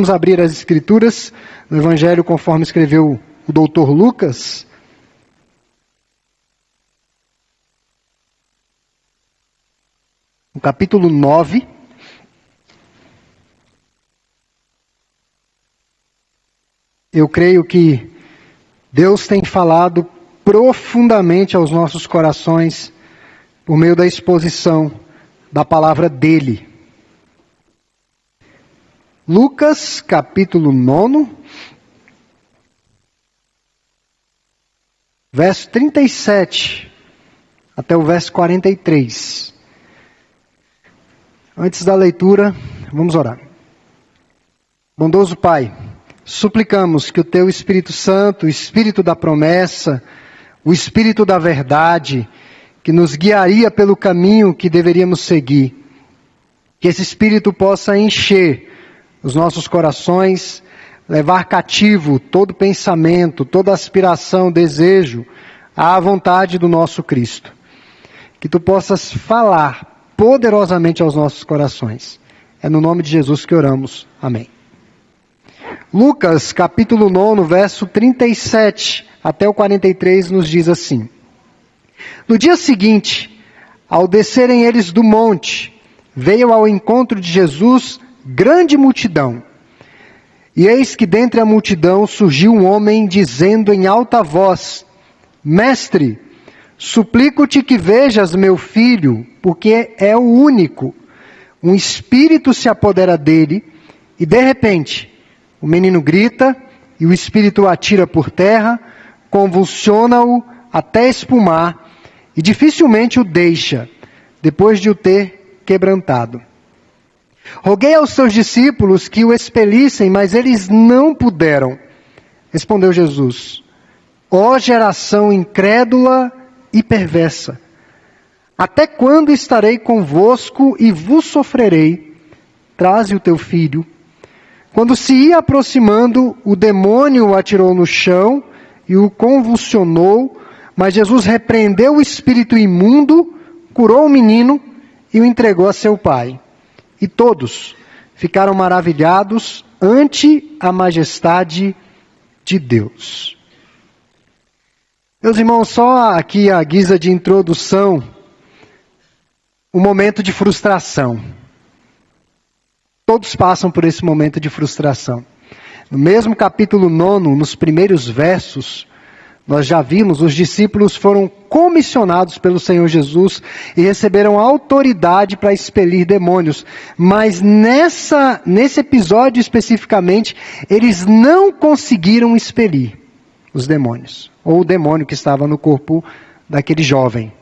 Vamos abrir as Escrituras no Evangelho conforme escreveu o doutor Lucas. No capítulo 9. Eu creio que Deus tem falado profundamente aos nossos corações por meio da exposição da palavra dele. Lucas, capítulo 9, verso 37 até o verso 43. Antes da leitura, vamos orar. Bondoso Pai, suplicamos que o Teu Espírito Santo, o Espírito da promessa, o Espírito da verdade, que nos guiaria pelo caminho que deveríamos seguir, que esse Espírito possa encher os nossos corações, levar cativo todo pensamento, toda aspiração, desejo, à vontade do nosso Cristo. Que Tu possas falar poderosamente aos nossos corações. É no nome de Jesus que oramos. Amém. Lucas, capítulo 9, verso 37 até o 43, nos diz assim: No dia seguinte, ao descerem eles do monte, veio ao encontro de Jesus grande multidão. E eis que dentre a multidão surgiu um homem dizendo em alta voz: Mestre, suplico-te que vejas meu filho, porque é o único. Um espírito se apodera dele, e de repente o menino grita, e o espírito o atira por terra, convulsiona-o até espumar, e dificilmente o deixa, depois de o ter quebrantado. Roguei aos seus discípulos que o expelissem, mas eles não puderam. Respondeu Jesus: Ó geração incrédula e perversa, até quando estarei convosco e vos sofrerei? Traze o teu filho. Quando se ia aproximando, o demônio o atirou no chão e o convulsionou, mas Jesus repreendeu o espírito imundo, curou o menino e o entregou a seu pai. E todos ficaram maravilhados ante a majestade de Deus. Meus irmãos, só aqui à guisa de introdução, um momento de frustração. Todos passam por esse momento de frustração. No mesmo capítulo 9, nos primeiros versos, nós já vimos, os discípulos foram comissionados pelo Senhor Jesus e receberam autoridade para expelir demônios. Mas nesse episódio especificamente, eles não conseguiram expelir os demônios, ou o demônio que estava no corpo daquele jovem.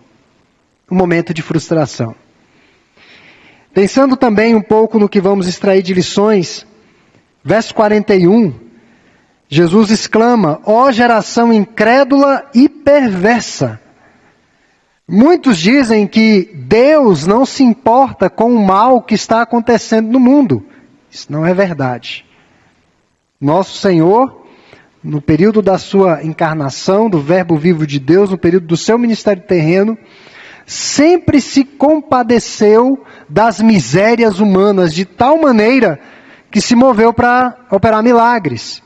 Um momento de frustração. Pensando também um pouco no que vamos extrair de lições, verso 41, Jesus exclama: Ó geração incrédula e perversa. Muitos dizem que Deus não se importa com o mal que está acontecendo no mundo. Isso não é verdade. Nosso Senhor, no período da sua encarnação, do Verbo vivo de Deus, no período do seu ministério terreno, sempre se compadeceu das misérias humanas, de tal maneira que se moveu para operar milagres.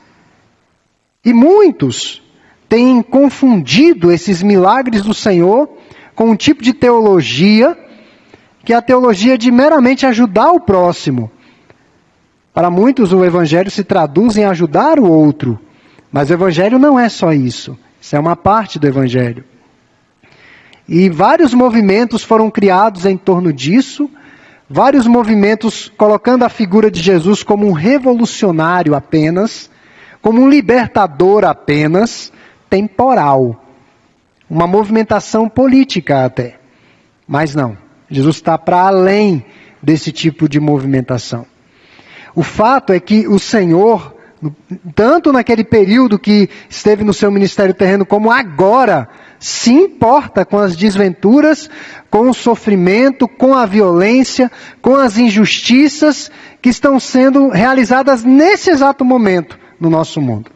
E muitos têm confundido esses milagres do Senhor com um tipo de teologia, que é a teologia de meramente ajudar o próximo. Para muitos o Evangelho se traduz em ajudar o outro, mas o Evangelho não é só isso. Isso é uma parte do Evangelho. E vários movimentos foram criados em torno disso, vários movimentos colocando a figura de Jesus como um revolucionário apenas, como um libertador apenas, temporal. Uma movimentação política até. Mas não, Jesus está para além desse tipo de movimentação. O fato é que o Senhor, tanto naquele período que esteve no seu ministério terreno, como agora, se importa com as desventuras, com o sofrimento, com a violência, com as injustiças que estão sendo realizadas nesse exato momento no nosso mundo.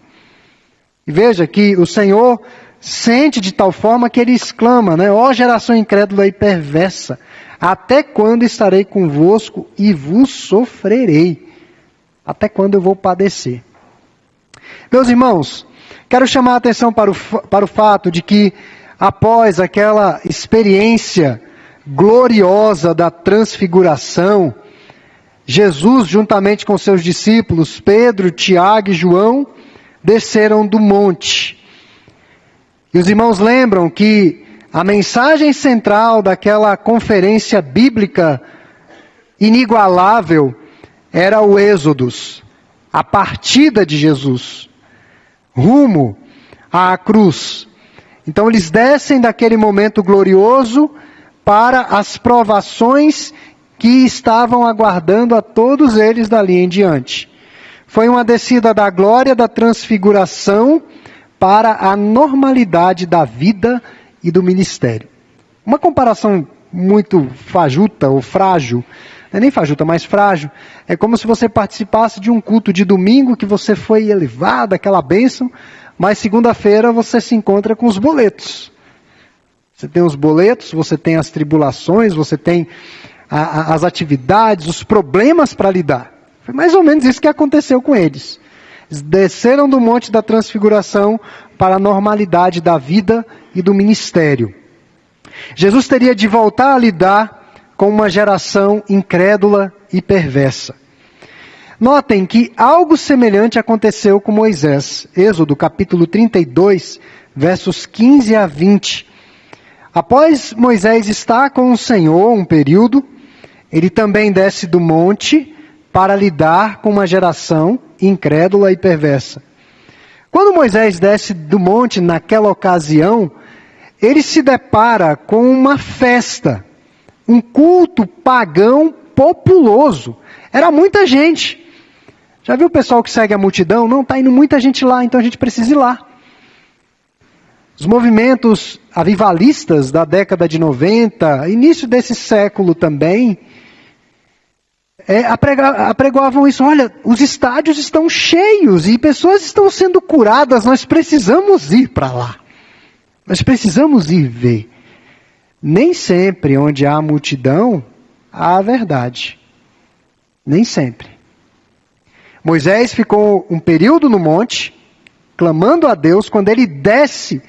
E veja que o Senhor sente de tal forma que ele exclama, ó geração incrédula e perversa, até quando estarei convosco e vos sofrerei? Até quando eu vou padecer? Meus irmãos, quero chamar a atenção para o fato de que, após aquela experiência gloriosa da transfiguração, Jesus, juntamente com seus discípulos, Pedro, Tiago e João, desceram do monte. E os irmãos lembram que a mensagem central daquela conferência bíblica inigualável era o Êxodos, a partida de Jesus, rumo à cruz. Então eles descem daquele momento glorioso para as provações que estavam aguardando a todos eles dali em diante. Foi uma descida da glória da transfiguração para a normalidade da vida e do ministério. Uma comparação muito fajuta ou frágil, não é nem fajuta, mas frágil, é como se você participasse de um culto de domingo que você foi elevado, aquela bênção, mas segunda-feira você se encontra com os boletos. Você tem os boletos, você tem as tribulações, você tem as atividades, os problemas para lidar. Foi mais ou menos isso que aconteceu com eles. Eles desceram do monte da transfiguração para a normalidade da vida e do ministério. Jesus teria de voltar a lidar com uma geração incrédula e perversa. Notem que algo semelhante aconteceu com Moisés. Êxodo capítulo 32, versos 15 a 20. Após Moisés estar com o Senhor um período, ele também desce do monte para lidar com uma geração incrédula e perversa. Quando Moisés desce do monte naquela ocasião, ele se depara com uma festa, um culto pagão populoso. Era muita gente. Já viu o pessoal que segue a multidão? Não, está indo muita gente lá, então a gente precisa ir lá. Os movimentos avivalistas da década de 90, início desse século também, apregoavam isso. Olha, os estádios estão cheios e pessoas estão sendo curadas, nós precisamos ir para lá. Nós precisamos ir ver. Nem sempre onde há multidão, há a verdade. Nem sempre. Moisés ficou um período no monte, clamando a Deus. Quando ele desce,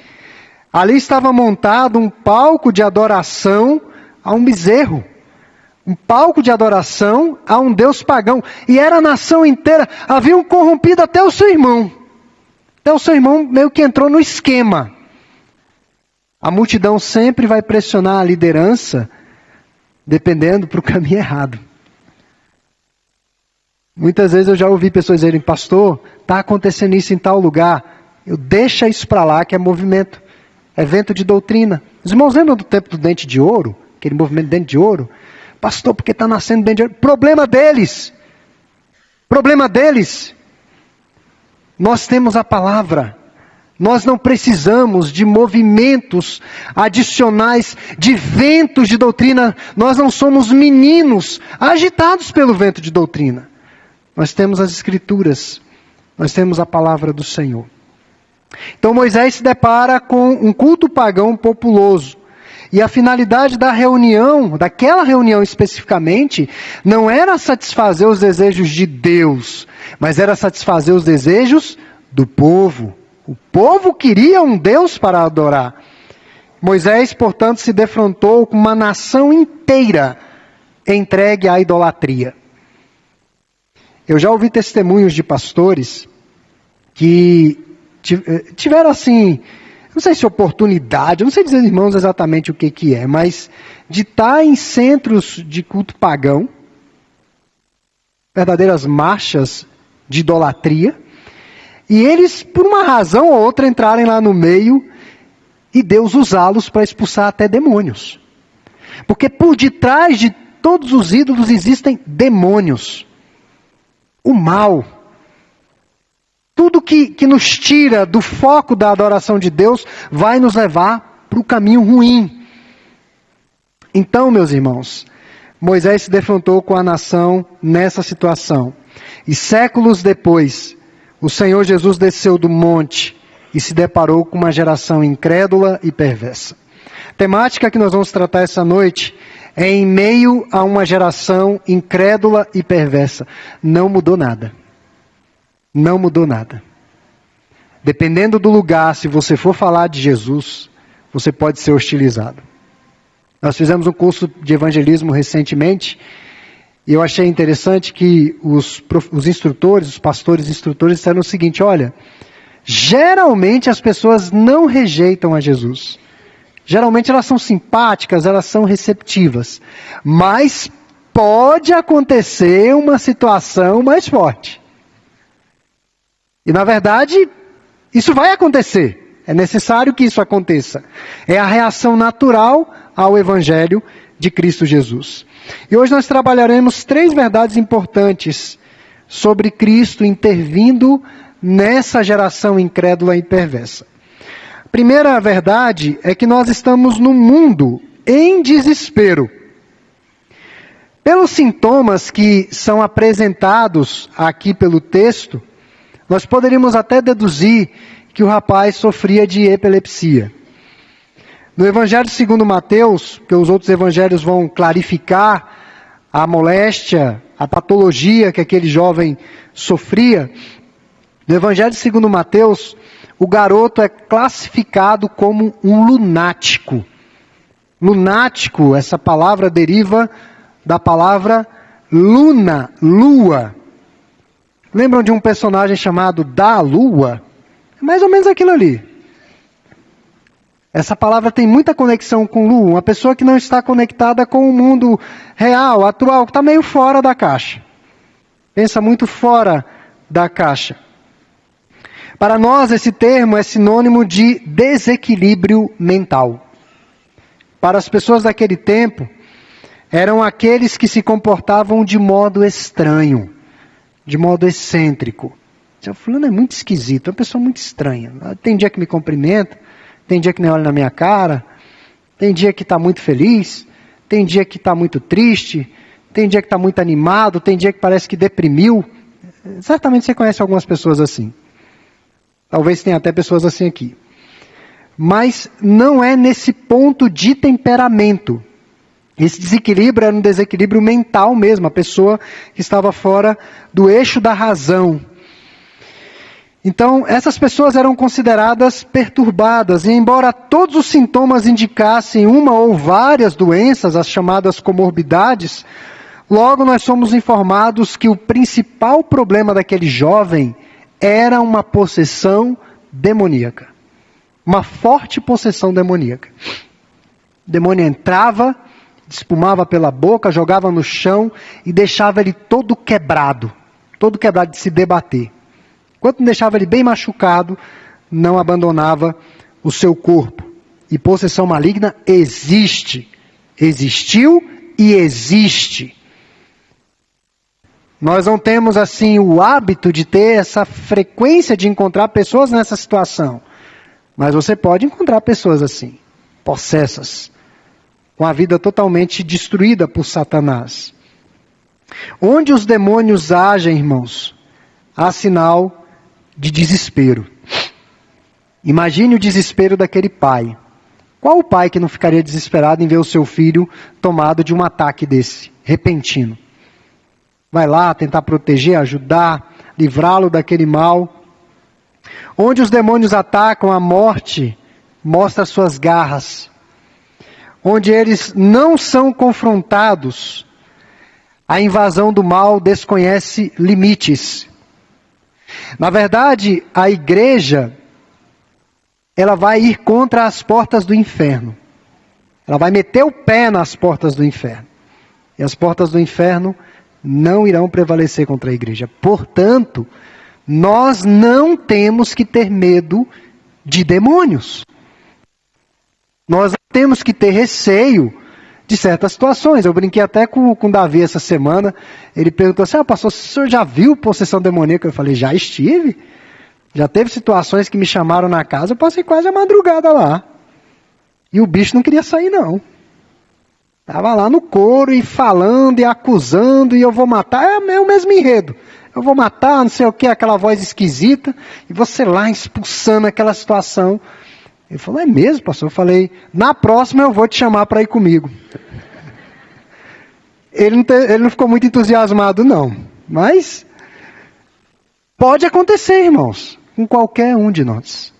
ali estava montado um palco de adoração a um bezerro. Um palco de adoração a um deus pagão. E era a nação inteira. Haviam corrompido até o seu irmão. Até o seu irmão meio que entrou no esquema. A multidão sempre vai pressionar a liderança, dependendo para o caminho errado. Muitas vezes eu já ouvi pessoas dizerem, pastor, está acontecendo isso em tal lugar. Eu deixa isso para lá, que é movimento, evento de doutrina. Os irmãos lembram do tempo do dente de ouro? Aquele movimento dente de ouro? Pastor, porque está nascendo dente de ouro? Problema deles. Problema deles. Nós temos a palavra. Nós não precisamos de movimentos adicionais, de ventos de doutrina. Nós não somos meninos agitados pelo vento de doutrina. Nós temos as Escrituras. Nós temos a palavra do Senhor. Então Moisés se depara com um culto pagão populoso. E a finalidade da reunião, daquela reunião especificamente, não era satisfazer os desejos de Deus, mas era satisfazer os desejos do povo. O povo queria um Deus para adorar. Moisés, portanto, se defrontou com uma nação inteira entregue à idolatria. Eu já ouvi testemunhos de pastores que tiveram assim, não sei se oportunidade, eu não sei dizer, irmãos, exatamente o que é, mas de estar em centros de culto pagão, verdadeiras marchas de idolatria, e eles, por uma razão ou outra, entrarem lá no meio e Deus usá-los para expulsar até demônios. Porque por detrás de todos os ídolos existem demônios. O mal. Tudo que nos tira do foco da adoração de Deus vai nos levar para o caminho ruim. Então, meus irmãos, Moisés se defrontou com a nação nessa situação. E séculos depois, o Senhor Jesus desceu do monte e se deparou com uma geração incrédula e perversa. A temática que nós vamos tratar essa noite é em meio a uma geração incrédula e perversa. Não mudou nada. não mudou nada. Dependendo do lugar, se você for falar de Jesus, você pode ser hostilizado. Nós fizemos um curso de evangelismo recentemente, e eu achei interessante que os instrutores, os pastores instrutores disseram o seguinte: olha, geralmente as pessoas não rejeitam a Jesus. Geralmente elas são simpáticas, elas são receptivas. Mas pode acontecer uma situação mais forte. E na verdade, isso vai acontecer. É necessário que isso aconteça. É a reação natural ao Evangelho de Cristo Jesus. E hoje nós trabalharemos 3 verdades importantes sobre Cristo intervindo nessa geração incrédula e perversa. A primeira verdade é que nós estamos num mundo em desespero. Pelos sintomas que são apresentados aqui pelo texto, nós poderíamos até deduzir que o rapaz sofria de epilepsia. No Evangelho segundo Mateus, que os outros evangelhos vão clarificar a moléstia, a patologia que aquele jovem sofria, no Evangelho segundo Mateus, o garoto é classificado como um lunático. Lunático, essa palavra deriva da palavra luna, lua. Lembram de um personagem chamado Da Lua? É mais ou menos aquilo ali. Essa palavra tem muita conexão com lua, uma pessoa que não está conectada com o mundo real, atual, que está meio fora da caixa. Pensa muito fora da caixa. Para nós, esse termo é sinônimo de desequilíbrio mental. Para as pessoas daquele tempo, eram aqueles que se comportavam de modo estranho, de modo excêntrico. O fulano é muito esquisito, é uma pessoa muito estranha. Tem dia que me cumprimenta, tem dia que nem olha na minha cara, tem dia que está muito feliz, tem dia que está muito triste, tem dia que está muito animado, tem dia que parece que deprimiu. Certamente você conhece algumas pessoas assim. Talvez tenha até pessoas assim aqui. Mas não é nesse ponto de temperamento. Esse desequilíbrio era um desequilíbrio mental mesmo. A pessoa que estava fora do eixo da razão. Então, essas pessoas eram consideradas perturbadas. E embora todos os sintomas indicassem uma ou várias doenças, as chamadas comorbidades, logo nós somos informados que o principal problema daquele jovem era uma possessão demoníaca. Uma forte possessão demoníaca. O demônio entrava, espumava pela boca, jogava no chão e deixava ele todo quebrado de se debater. Enquanto deixava ele bem machucado, não abandonava o seu corpo. E possessão maligna existe. Existiu e existe. Nós não temos assim o hábito de ter essa frequência de encontrar pessoas nessa situação. Mas você pode encontrar pessoas assim, possessas, com a vida totalmente destruída por Satanás. Onde os demônios agem, irmãos, há sinal de desespero. Imagine o desespero daquele pai. Qual o pai que não ficaria desesperado em ver o seu filho tomado de um ataque desse, repentino? Vai lá tentar proteger, ajudar, livrá-lo daquele mal. Onde os demônios atacam, a morte mostra suas garras. Onde eles não são confrontados, a invasão do mal desconhece limites. Na verdade, a igreja, ela vai ir contra as portas do inferno. Ela vai meter o pé nas portas do inferno. E as portas do inferno não irão prevalecer contra a igreja. Portanto, nós não temos que ter medo de demônios. Nós não temos que ter receio de certas situações. Eu brinquei até com Davi essa semana. Ele perguntou assim: pastor, o senhor já viu possessão demoníaca? Eu falei: já estive. Já teve situações que me chamaram na casa, eu passei quase a madrugada lá. E o bicho não queria sair, não. Estava lá no coro e falando e acusando, e eu vou matar. É o mesmo enredo. Eu vou matar, não sei o que, aquela voz esquisita. E você lá expulsando aquela situação. Ele falou: é mesmo, pastor? Eu falei: na próxima eu vou te chamar para ir comigo. Ele não ficou muito entusiasmado, não. Mas Pode acontecer, irmãos, com qualquer um de nós.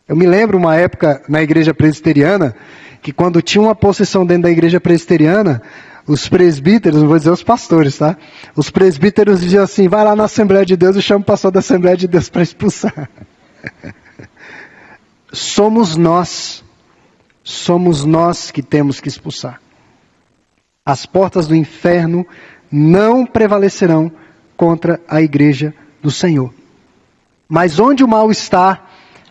Eu me lembro uma época na igreja presbiteriana, que quando tinha uma possessão dentro da igreja presbiteriana, os presbíteros, não vou dizer os pastores, tá? Os presbíteros diziam assim, vai lá na Assembleia de Deus e chama o pastor da Assembleia de Deus para expulsar. Somos nós que temos que expulsar. As portas do inferno não prevalecerão contra a igreja do Senhor. Mas onde o mal está,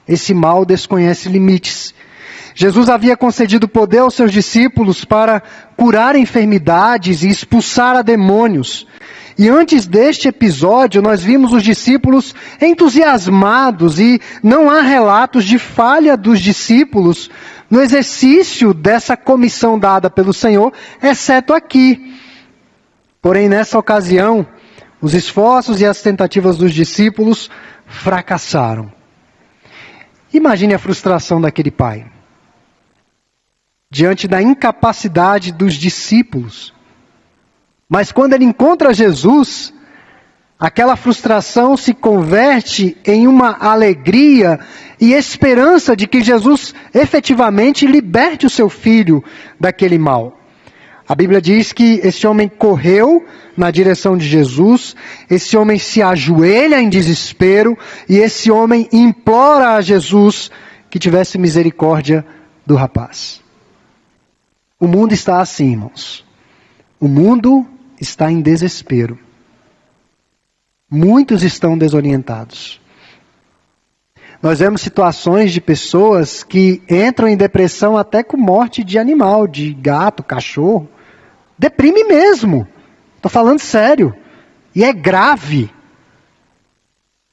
esse mal desconhece limites. Jesus havia concedido poder aos seus discípulos para curar enfermidades e expulsar demônios. E antes deste episódio, nós vimos os discípulos entusiasmados e não há relatos de falha dos discípulos no exercício dessa comissão dada pelo Senhor, exceto aqui. Porém, nessa ocasião, os esforços e as tentativas dos discípulos fracassaram. Imagine a frustração daquele pai, diante da incapacidade dos discípulos. Mas quando ele encontra Jesus, aquela frustração se converte em uma alegria e esperança de que Jesus efetivamente liberte o seu filho daquele mal. A Bíblia diz que esse homem correu na direção de Jesus, esse homem se ajoelha em desespero e esse homem implora a Jesus que tivesse misericórdia do rapaz. O mundo está assim, irmãos. O mundo está em desespero. Muitos estão desorientados. Nós vemos situações de pessoas que entram em depressão até com morte de animal, de gato, cachorro. Deprime mesmo. Estou falando sério. E é grave.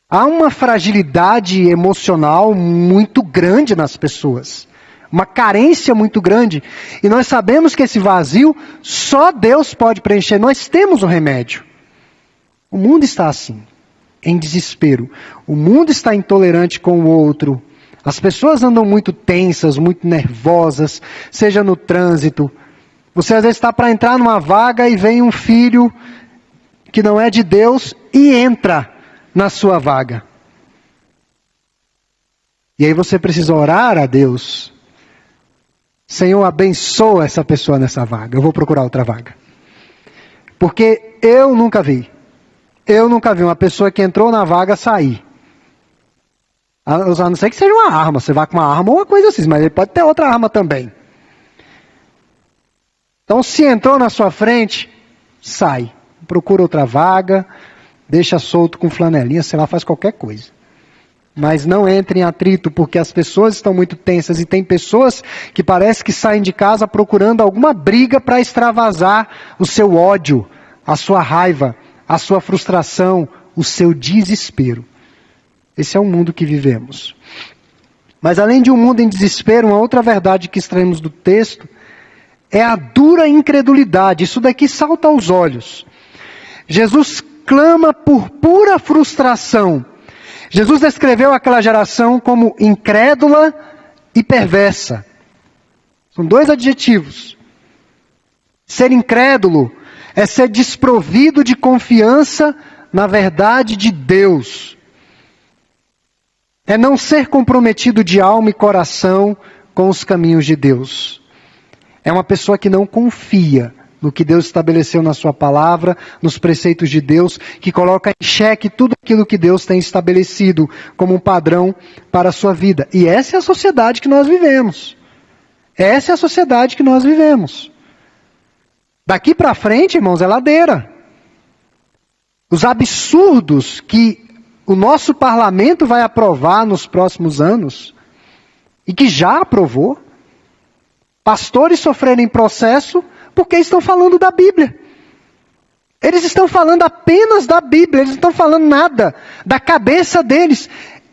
Há uma fragilidade emocional muito grande nas pessoas. Uma carência muito grande. E nós sabemos que esse vazio só Deus pode preencher. Nós temos o remédio. O mundo está assim, em desespero. O mundo está intolerante com o outro. As pessoas andam muito tensas, muito nervosas, seja no trânsito. Você às vezes está para entrar numa vaga e vem um filho que não é de Deus e entra na sua vaga. E aí você precisa orar a Deus. Senhor, abençoa essa pessoa nessa vaga. Eu vou procurar outra vaga. Porque eu nunca vi uma pessoa que entrou na vaga sair. A não ser que seja uma arma. Você vai com uma arma ou uma coisa assim, mas ele pode ter outra arma também. Então, se entrou na sua frente, sai. Procura outra vaga, deixa solto com flanelinha, sei lá, faz qualquer coisa. Mas não entre em atrito, porque as pessoas estão muito tensas e tem pessoas que parece que saem de casa procurando alguma briga para extravasar o seu ódio, a sua raiva, a sua frustração, o seu desespero. Esse é o mundo que vivemos. Mas além de um mundo em desespero, uma outra verdade que extraímos do texto é a dura incredulidade. Isso daqui salta aos olhos. Jesus clama por pura frustração. Jesus descreveu aquela geração como incrédula e perversa. São dois adjetivos. Ser incrédulo é ser desprovido de confiança na verdade de Deus. É não ser comprometido de alma e coração com os caminhos de Deus. É uma pessoa que não confia no que Deus estabeleceu na sua palavra, nos preceitos de Deus, que coloca em xeque tudo aquilo que Deus tem estabelecido como um padrão para a sua vida. E essa é a sociedade que nós vivemos. Essa é a sociedade que nós vivemos. Daqui para frente, irmãos, é ladeira. Os absurdos que o nosso parlamento vai aprovar nos próximos anos, e que já aprovou, pastores sofrerem processo porque estão falando da Bíblia. Eles estão falando apenas da Bíblia, eles não estão falando nada da cabeça deles.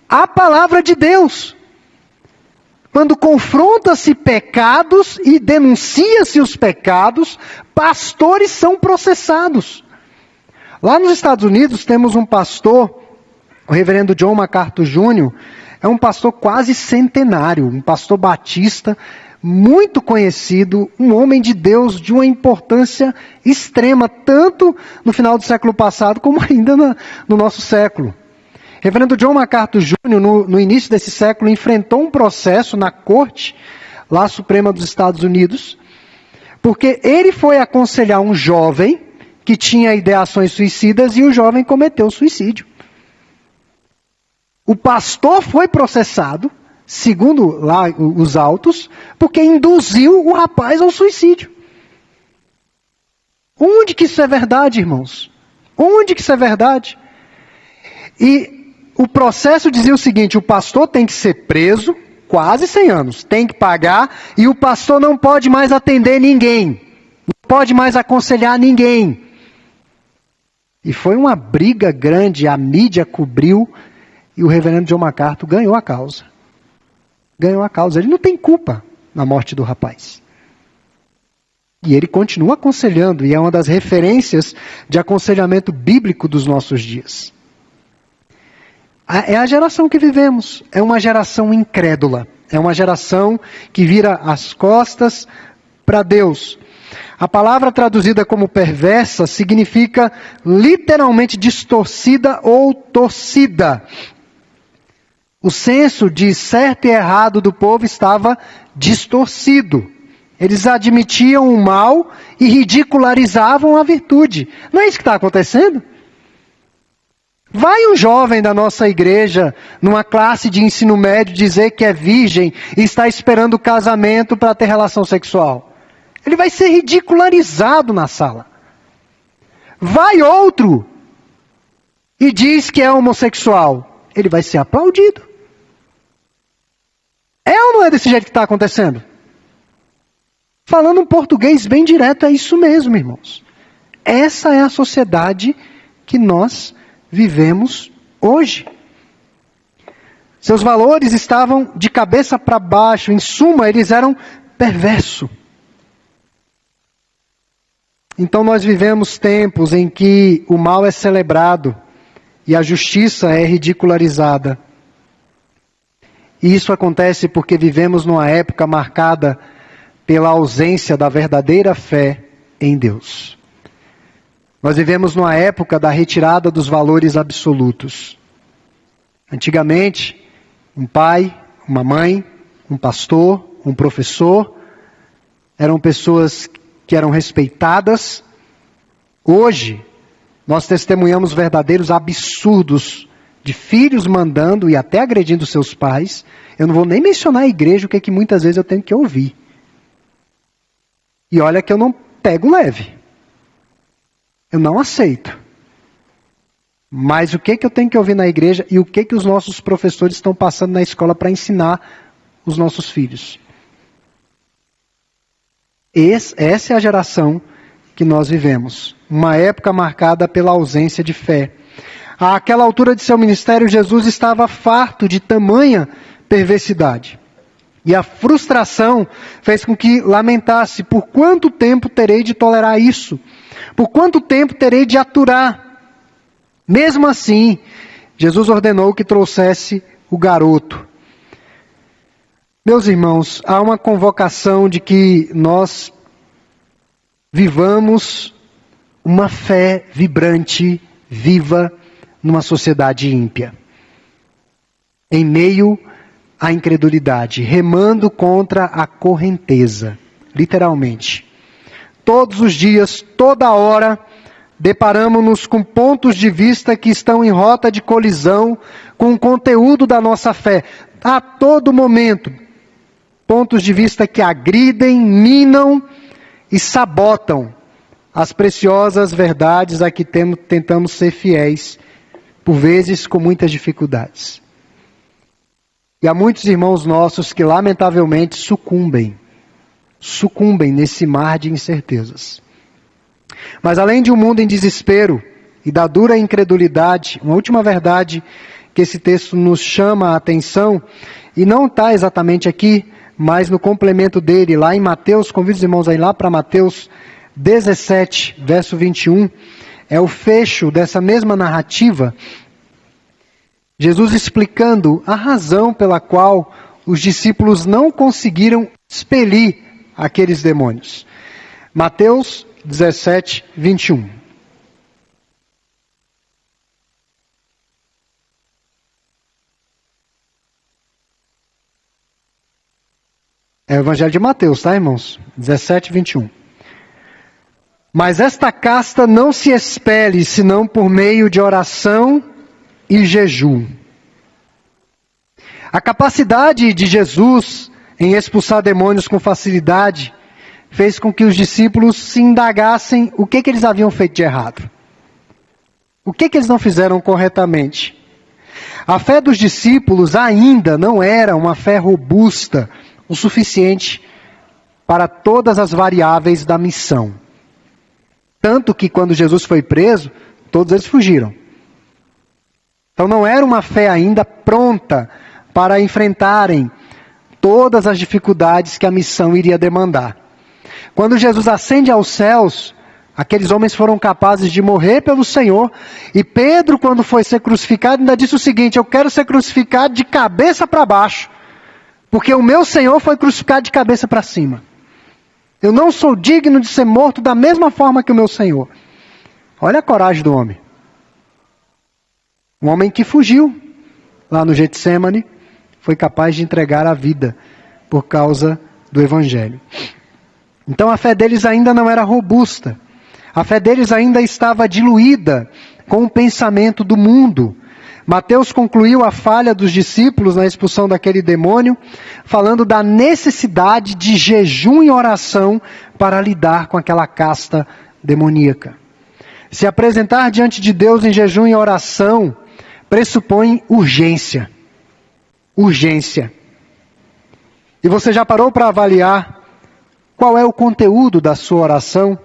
A palavra de Deus. Quando confronta-se pecados e denuncia-se os pecados, pastores são processados. Lá nos Estados Unidos temos um pastor, o reverendo John MacArthur Jr., é um pastor quase centenário, um pastor batista, muito conhecido, um homem de Deus de uma importância extrema, tanto no final do século passado como ainda no nosso século. Reverendo John MacArthur Jr., no início desse século, enfrentou um processo na corte, lá Suprema dos Estados Unidos, porque ele foi aconselhar um jovem que tinha ideações suicidas e o jovem cometeu suicídio. O pastor foi processado, segundo lá os autos, porque induziu o rapaz ao suicídio. Onde que isso é verdade, irmãos? Onde que isso é verdade? E o processo dizia o seguinte: o pastor tem que ser preso, quase 100 anos, tem que pagar, e o pastor não pode mais atender ninguém, não pode mais aconselhar ninguém. E foi uma briga grande, a mídia cobriu, e o reverendo John MacArthur ganhou a causa. Ganhou a causa, ele não tem culpa na morte do rapaz. E ele continua aconselhando, e é uma das referências de aconselhamento bíblico dos nossos dias. É a geração que vivemos, é uma geração incrédula, é uma geração que vira as costas para Deus. A palavra traduzida como perversa significa literalmente distorcida ou torcida. O senso de certo e errado do povo estava distorcido. Eles admitiam o mal e ridicularizavam a virtude. Não é isso que está acontecendo? Vai um jovem da nossa igreja, numa classe de ensino médio, dizer que é virgem e está esperando o casamento para ter relação sexual. Ele vai ser ridicularizado na sala. Vai outro e diz que é homossexual. Ele vai ser aplaudido. É ou não é desse jeito que está acontecendo? Falando um português bem direto, é isso mesmo, irmãos. Essa é a sociedade que nós vivemos hoje. Seus valores estavam de cabeça para baixo, em suma, eles eram perversos. Então nós vivemos tempos em que o mal é celebrado e a justiça é ridicularizada. E isso acontece porque vivemos numa época marcada pela ausência da verdadeira fé em Deus. Nós vivemos numa época da retirada dos valores absolutos. Antigamente, um pai, uma mãe, um pastor, um professor, eram pessoas que eram respeitadas. Hoje, nós testemunhamos verdadeiros absurdos de filhos mandando e até agredindo seus pais. Eu não vou nem mencionar a igreja, o que é que muitas vezes eu tenho que ouvir. E olha que eu não pego leve. Eu não aceito. Mas o que eu tenho que ouvir na igreja e o que os nossos professores estão passando na escola para ensinar os nossos filhos? Essa é a geração que nós vivemos. Uma época marcada pela ausência de fé. Àquela altura de seu ministério, Jesus estava farto de tamanha perversidade. E a frustração fez com que lamentasse: por quanto tempo terei de tolerar isso? Por quanto tempo terei de aturar? Mesmo assim, Jesus ordenou que trouxesse o garoto. Meus irmãos, há uma convocação de que nós vivamos uma fé vibrante, viva, numa sociedade ímpia. Em meio à incredulidade, remando contra a correnteza, literalmente. Todos os dias, toda hora, deparamos-nos com pontos de vista que estão em rota de colisão com o conteúdo da nossa fé. A todo momento, pontos de vista que agridem, minam e sabotam as preciosas verdades a que tentamos ser fiéis, por vezes com muitas dificuldades. E há muitos irmãos nossos que lamentavelmente sucumbem nesse mar de incertezas. Mas além de um mundo em desespero e da dura incredulidade, uma última verdade que esse texto nos chama a atenção, e não está exatamente aqui, mas no complemento dele, lá em Mateus, convido os irmãos a ir lá para Mateus 17, verso 21, é o fecho dessa mesma narrativa, Jesus explicando a razão pela qual os discípulos não conseguiram expelir aqueles demônios. Mateus 17, 21. É o Evangelho de Mateus, tá, irmãos? 17, 21. Mas esta casta não se expele, senão por meio de oração e jejum. A capacidade de Jesus em expulsar demônios com facilidade fez com que os discípulos se indagassem o que eles haviam feito de errado. O que eles não fizeram corretamente? A fé dos discípulos ainda não era uma fé robusta o suficiente para todas as variáveis da missão. Tanto que quando Jesus foi preso, todos eles fugiram. Então não era uma fé ainda pronta para enfrentarem todas as dificuldades que a missão iria demandar. Quando Jesus ascende aos céus, aqueles homens foram capazes de morrer pelo Senhor, e Pedro, quando foi ser crucificado, ainda disse o seguinte: eu quero ser crucificado de cabeça para baixo, porque o meu Senhor foi crucificado de cabeça para cima. Eu não sou digno de ser morto da mesma forma que o meu Senhor. Olha a coragem do homem. Um homem que fugiu lá no Getsemane, foi capaz de entregar a vida por causa do Evangelho. Então a fé deles ainda não era robusta. A fé deles ainda estava diluída com o pensamento do mundo. Mateus concluiu a falha dos discípulos na expulsão daquele demônio, falando da necessidade de jejum e oração para lidar com aquela casta demoníaca. Se apresentar diante de Deus em jejum e oração pressupõe urgência. Urgência. E você já parou para avaliar qual é o conteúdo da sua oração?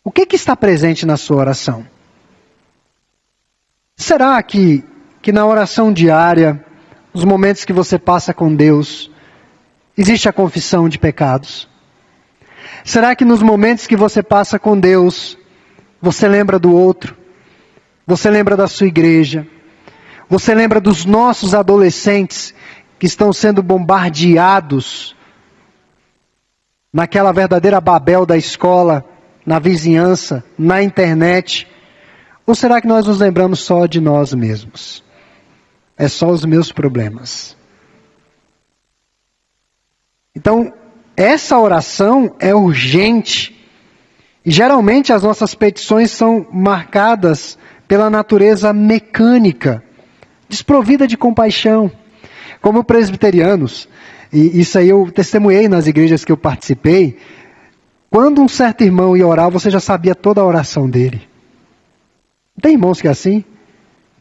O que está presente na sua oração? Será que na oração diária, nos momentos que você passa com Deus, existe a confissão de pecados? Será que nos momentos que você passa com Deus, você lembra do outro? Você lembra da sua igreja? Você lembra dos nossos adolescentes que estão sendo bombardeados naquela verdadeira Babel da escola, na vizinhança, na internet? Ou será que nós nos lembramos só de nós mesmos? É só os meus problemas. Então, essa oração é urgente. E geralmente as nossas petições são marcadas pela natureza mecânica, desprovida de compaixão. Como presbiterianos, e isso aí eu testemunhei nas igrejas que eu participei, quando um certo irmão ia orar, você já sabia toda a oração dele. Tem irmãos que é assim?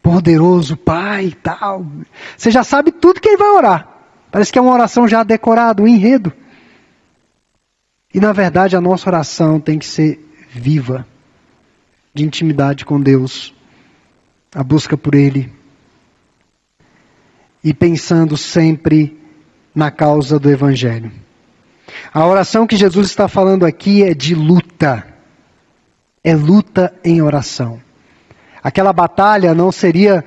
Poderoso Pai e tal. Você já sabe tudo que ele vai orar. Parece que é uma oração já decorada, um enredo. E na verdade a nossa oração tem que ser viva, de intimidade com Deus, a busca por Ele, e pensando sempre na causa do Evangelho. A oração que Jesus está falando aqui é de luta. É luta em oração. Aquela batalha não seria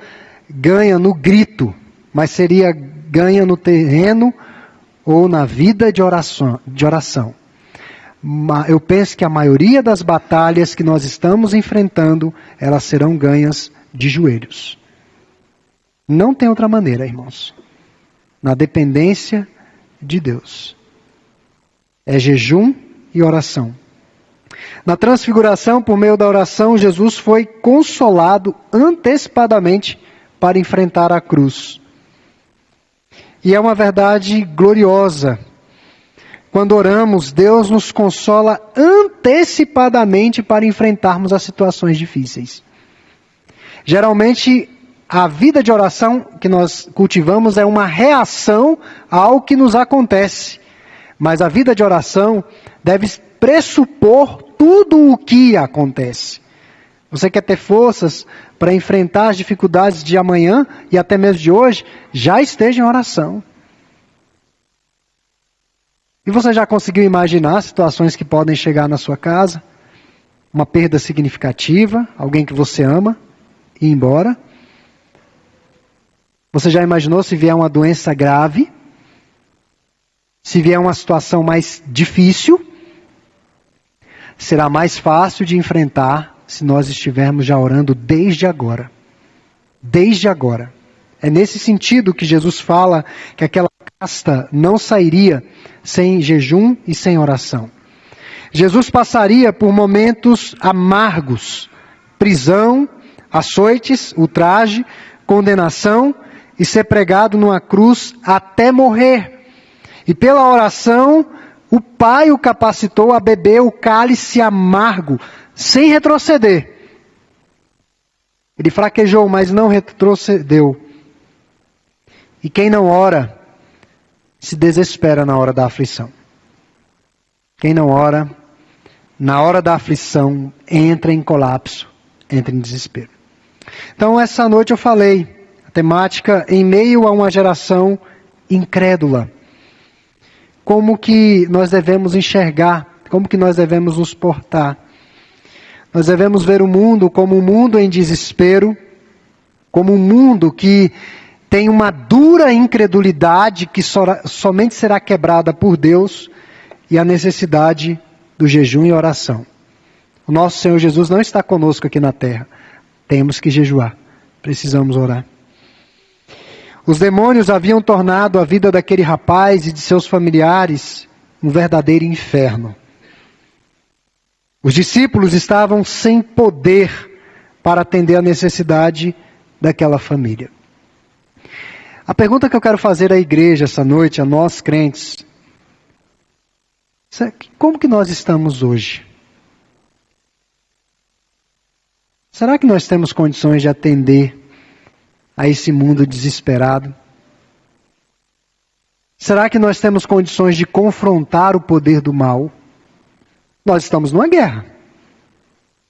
ganha no grito, mas seria ganha no terreno ou na vida de oração. Eu penso que a maioria das batalhas que nós estamos enfrentando, elas serão ganhas de joelhos. Não tem outra maneira, irmãos. Na dependência de Deus. É jejum e oração. Na transfiguração, por meio da oração, Jesus foi consolado antecipadamente para enfrentar a cruz. E é uma verdade gloriosa. Quando oramos, Deus nos consola antecipadamente para enfrentarmos as situações difíceis. Geralmente, a vida de oração que nós cultivamos é uma reação ao que nos acontece. Mas a vida de oração deve pressupor tudo o que acontece. Você quer ter forças para enfrentar as dificuldades de amanhã e até mesmo de hoje? Já esteja em oração. E você já conseguiu imaginar situações que podem chegar na sua casa? Uma perda significativa, alguém que você ama, ir embora? Você já imaginou se vier uma doença grave? Se vier uma situação mais difícil? Será mais fácil de enfrentar se nós estivermos já orando desde agora. Desde agora. É nesse sentido que Jesus fala que aquela casta não sairia sem jejum e sem oração. Jesus passaria por momentos amargos, prisão, açoites, ultraje, condenação e ser pregado numa cruz até morrer. E pela oração, o Pai o capacitou a beber o cálice amargo, sem retroceder. Ele fraquejou, mas não retrocedeu. E quem não ora, se desespera na hora da aflição. Quem não ora, na hora da aflição, entra em colapso, entra em desespero. Então, essa noite eu falei, a temática em meio a uma geração incrédula. Como que nós devemos enxergar, como que nós devemos nos portar. Nós devemos ver o mundo como um mundo em desespero, como um mundo que tem uma dura incredulidade que somente será quebrada por Deus e a necessidade do jejum e oração. O nosso Senhor Jesus não está conosco aqui na terra. Temos que jejuar. Precisamos orar. Os demônios haviam tornado a vida daquele rapaz e de seus familiares um verdadeiro inferno. Os discípulos estavam sem poder para atender a necessidade daquela família. A pergunta que eu quero fazer à igreja essa noite, a nós crentes, é como que nós estamos hoje? Será que nós temos condições de atender a esse mundo desesperado? Será que nós temos condições de confrontar o poder do mal? Nós estamos numa guerra.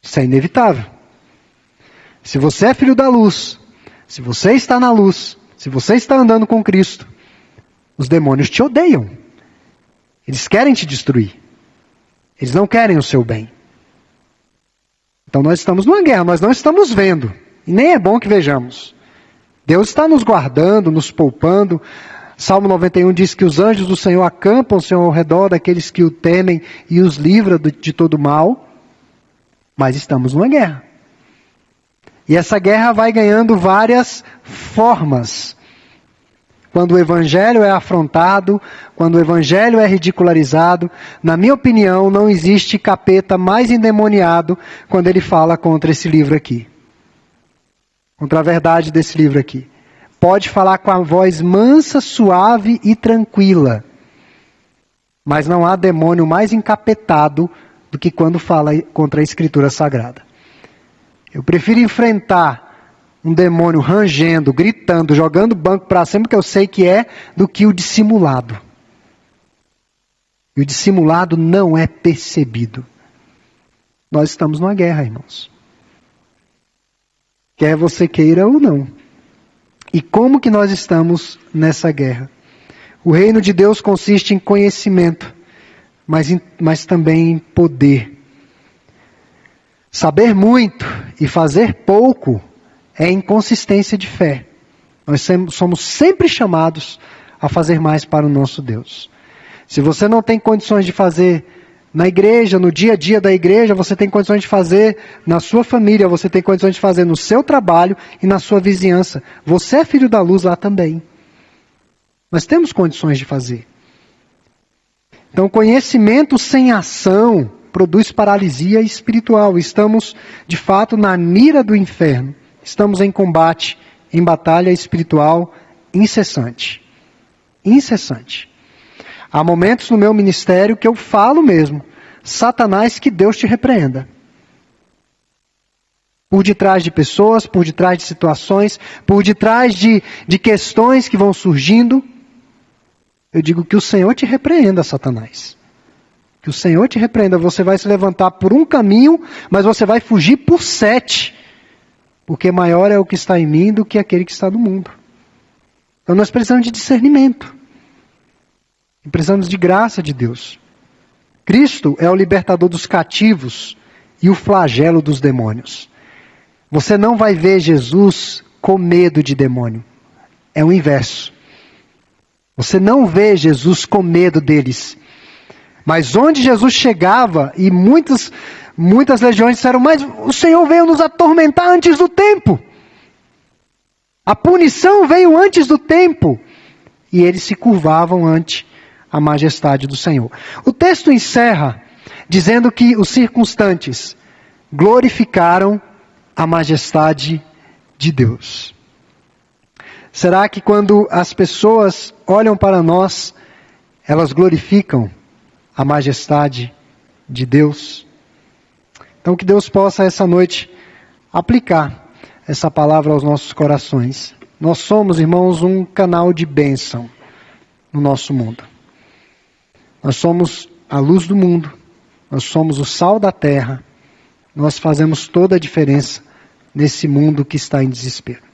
Isso é inevitável. Se você é filho da luz, se você está na luz, se você está andando com Cristo, os demônios te odeiam. Eles querem te destruir. Eles não querem o seu bem. Então nós estamos numa guerra, nós não estamos vendo. E nem é bom que vejamos. Deus está nos guardando, nos poupando. Salmo 91 diz que os anjos do Senhor acampam-se ao redor daqueles que o temem e os livra de todo mal. Mas estamos numa guerra. E essa guerra vai ganhando várias formas. Quando o evangelho é afrontado, quando o evangelho é ridicularizado, na minha opinião, não existe capeta mais endemoniado quando ele fala contra esse livro aqui. Contra a verdade desse livro aqui. Pode falar com a voz mansa, suave e tranquila. Mas não há demônio mais encapetado do que quando fala contra a Escritura Sagrada. Eu prefiro enfrentar um demônio rangendo, gritando, jogando o banco para cima, que eu sei que é, do que o dissimulado. E o dissimulado não é percebido. Nós estamos numa guerra, irmãos. Quer você queira ou não. E como que nós estamos nessa guerra? O reino de Deus consiste em conhecimento, mas também em poder. Saber muito e fazer pouco é inconsistência de fé. Nós somos sempre chamados a fazer mais para o nosso Deus. Se você não tem condições de fazer na igreja, no dia a dia da igreja, você tem condições de fazer na sua família, você tem condições de fazer no seu trabalho e na sua vizinhança. Você é filho da luz lá também. Nós temos condições de fazer. Então, conhecimento sem ação produz paralisia espiritual. Estamos, de fato, na mira do inferno. Estamos em combate, em batalha espiritual incessante. Incessante. Há momentos no meu ministério que eu falo mesmo, Satanás, que Deus te repreenda. Por detrás de pessoas, por detrás de situações, por detrás de questões que vão surgindo, eu digo que o Senhor te repreenda, Satanás. Que o Senhor te repreenda. Você vai se levantar por um caminho, mas você vai fugir por 7. Porque maior é o que está em mim do que aquele que está no mundo. Então nós precisamos de discernimento. Precisamos de graça de Deus. Cristo é o libertador dos cativos e o flagelo dos demônios. Você não vai ver Jesus com medo de demônio. É o inverso. Você não vê Jesus com medo deles. Mas onde Jesus chegava, e muitas legiões disseram, mas o Senhor veio nos atormentar antes do tempo. A punição veio antes do tempo. e eles se curvavam ante a majestade do Senhor. O texto encerra dizendo que os circunstantes glorificaram a majestade de Deus. Será que quando as pessoas olham para nós, elas glorificam a majestade de Deus? Então que Deus possa essa noite aplicar essa palavra aos nossos corações. Nós somos, irmãos, um canal de bênção no nosso mundo. Nós somos a luz do mundo, nós somos o sal da terra, nós fazemos toda a diferença nesse mundo que está em desespero.